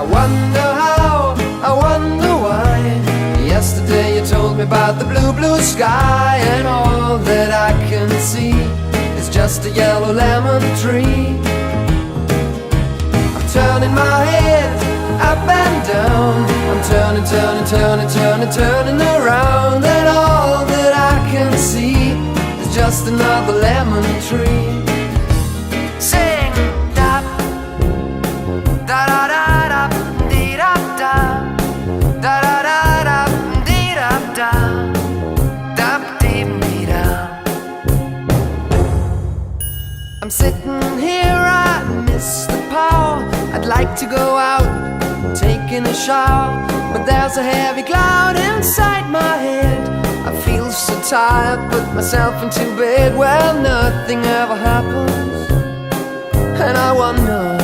I wonder how, I wonder why. Yesterday you told me about the blue, blue sky, and all that I can see is just a yellow lemon tree. I'm turning my head up and down, I'm turning, turning, turning, turning, turning around, and all that I can see is just another lemon tree. Sing da da da da da dee da da da da da da dee da da da dee dee da. I'm sitting here, I miss the power. I'd like to go out, taking a shower, but there's a heavy cloud inside my head. I feel so tired, put myself into bed. Well, nothing ever happens, and I wonder